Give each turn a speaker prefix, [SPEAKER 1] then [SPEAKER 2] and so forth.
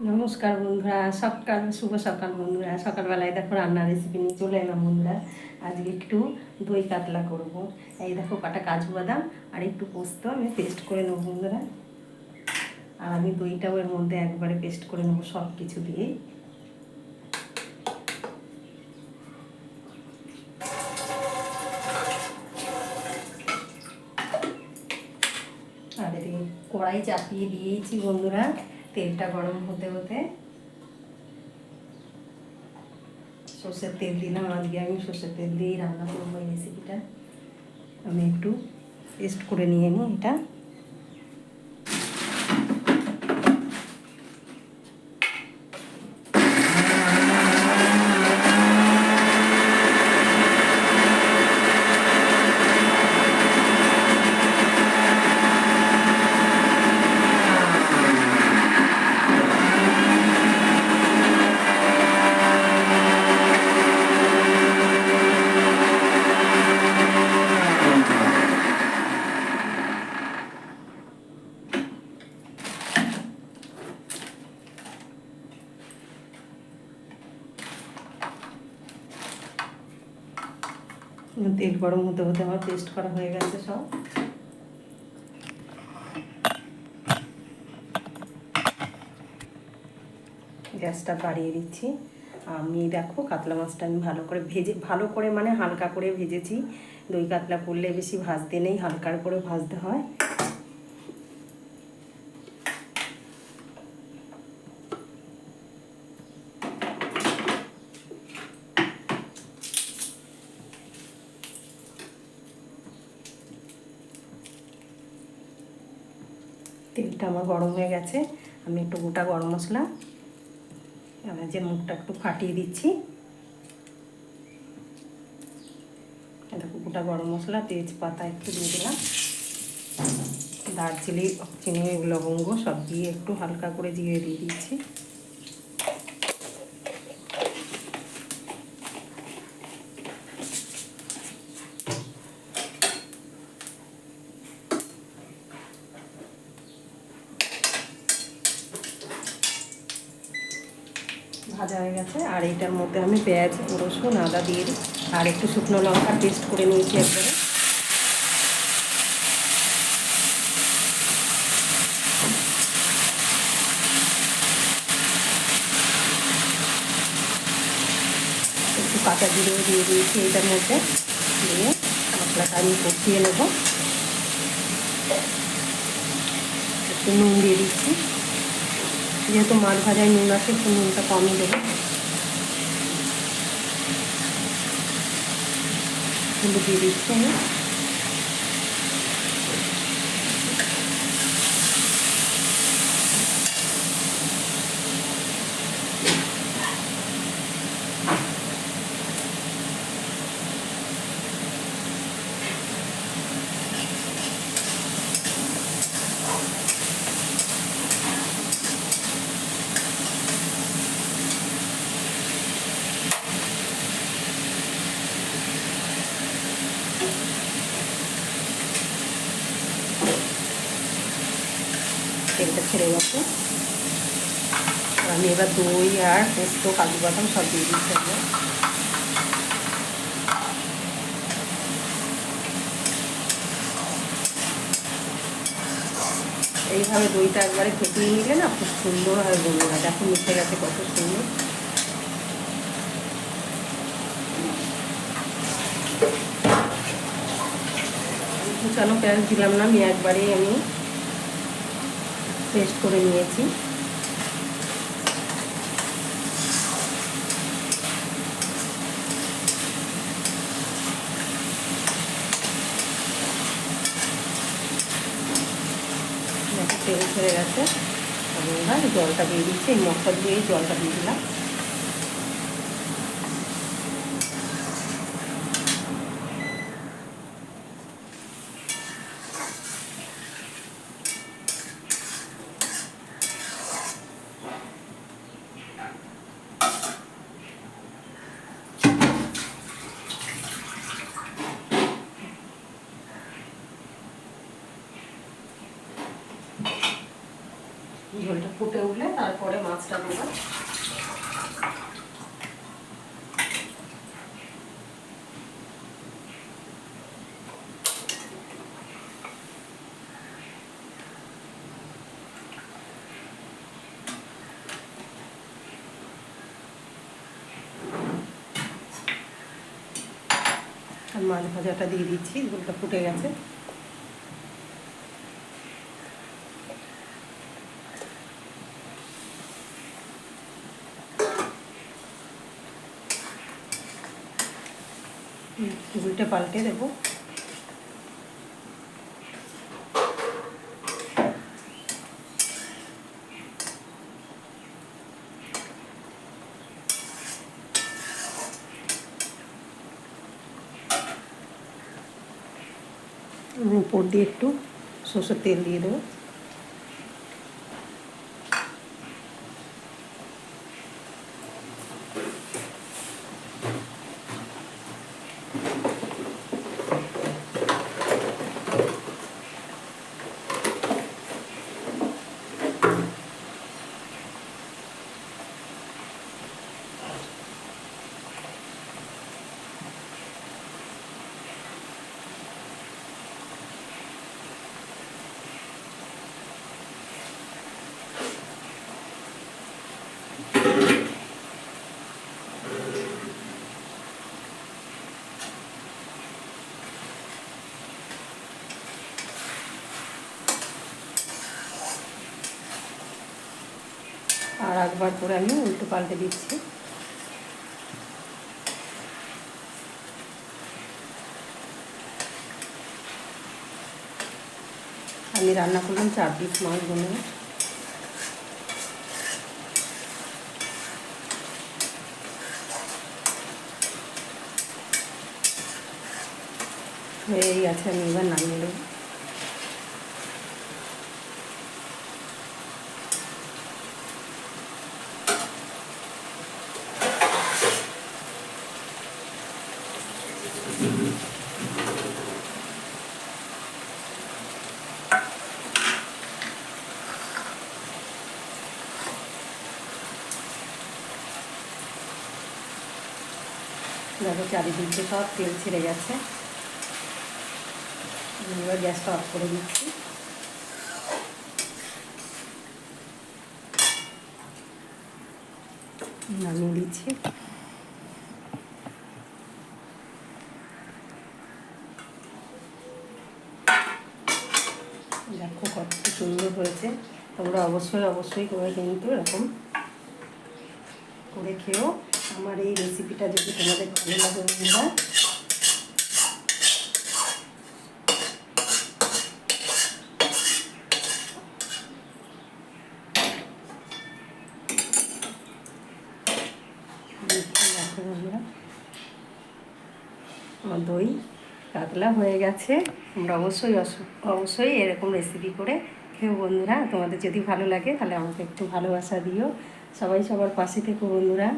[SPEAKER 1] নমস্কার বন্ধুরা, শুভ সকাল বন্ধুরা। সকালবেলায় দেখো রান্নার রেসিপি নিয়ে চলে এলাম বন্ধুরা। আজকে একটু দই কাতলা করব। এই দেখো কাটা কাজু বাদাম আর একটু পোস্ত আমি পেস্ট করে নেবো বন্ধুরা। আর আমি দইটাও এর মধ্যে একবারে পেস্ট করে নেবো সব কিছু দিয়ে। আর এদিকে কড়াই চাপিয়ে দিয়েছি বন্ধুরা, তেলটা গরম হতে হতে সর্ষের তেল দিলাম। আজকে আমি সর্ষের তেল দিয়েই রান্না করবো এই রেসিপিটা। আমি একটু পেস্ট করে নিয়ে নিই এটা। তেল গরম হতে হতে আমার পেস্ট করা হয়ে গেছে সব। গ্যাসটা বাড়িয়ে দিচ্ছি। আমি দেখো কাতলা মাছটা আমি ভালো করে মানে হালকা করে ভেজেছি। দই কাতলা করলে বেশি ভাজতে নেই, হালকা করে ভাজতে হয়। তেলটা আমার গরম হয়ে গেছে। আমি একটু গোটা গরম মশলা যে মুখটা একটু ফাটিয়ে দিচ্ছি। দেখো গোটা গরম মশলা, তেজপাতা একটু দিয়ে দিলাম, দারচিনি, চিনি, লবঙ্গ সব দিয়ে একটু হালকা করে জিরে দিয়ে দিচ্ছি। ভাজা হয়ে গেছে। আর এইটার মধ্যে আমি পেঁয়াজ, রসুন, আদা দিয়ে দিই। আর একটু শুকনো লঙ্কা পেস্ট করে নিয়েছি একবারে। একটু কাঁচা জিরেও দিয়ে দিয়েছি এইটার মধ্যে। দিয়ে মশলাটা আমি কষিয়ে নেব। একটু নুন দিয়ে দিচ্ছি, যেহেতু মাছ ভাজায় নুন আছে একটু নুনটা কমই দেবো। হলুদ দিয়ে দিচ্ছি আমি। তেলটা ছেড়ে গেছে। আমি এবার দই আর পোস্ত, কাজু বাদাম সব দিয়ে দিচ্ছি। এইভাবে দইটা একবারে ফেটিয়ে নিলে না খুব সুন্দর হয় বন্ধুরা। দেখো মিশে গেছে কত সুন্দর। কুচানো পেঁয়াজ দিলাম না, আমি একবারেই আমি পেস্ট করে নিয়েছি। তেল ছেড়ে গেছে। আমি এবার জলটা দিয়ে দিচ্ছি। এই মশলা দিয়ে জলটা দিয়ে দিলাম। ঝোলটা এটা ফুটে উঠলে তারপরে মাছটা দেবো। আর মাছ ভাজাটা দিয়ে দিচ্ছি, ঝোলটা ফুটে গেছে। উল্টে পাল্টে দেবো। উপর দিয়ে একটু সরষের তেল দিয়ে দেবো। আর একবার করে আমি উল্টো পাল্টে দিচ্ছি। আমি রান্না করলাম 4 পিস মাছ বলে। হয়েই গেছে, আমি এবার নামিয়ে দেবো। দেখো চারিদিকে সব তেল ছেড়ে গেছে। এবার গ্যাসটা অফ করে দিচ্ছি। নামিয়ে দিচ্ছি। দেখো কত সুন্দর হয়েছে। তোমরা অবশ্যই করে কিন্তু এরকম করে খেও। আমার এই রেসিপিটা যদি তোমাদের ভালো লাগে বন্ধুরা, দেখো বন্ধুরা আমার দই কাতলা হয়ে গেছে। তোমরা অবশ্যই এরকম রেসিপি করে খেও বন্ধুরা। তোমাদের যদি ভালো লাগে তাহলে আমাকে একটু ভালোবাসা দিও। সবাই সবার পাশে থেকো বন্ধুরা।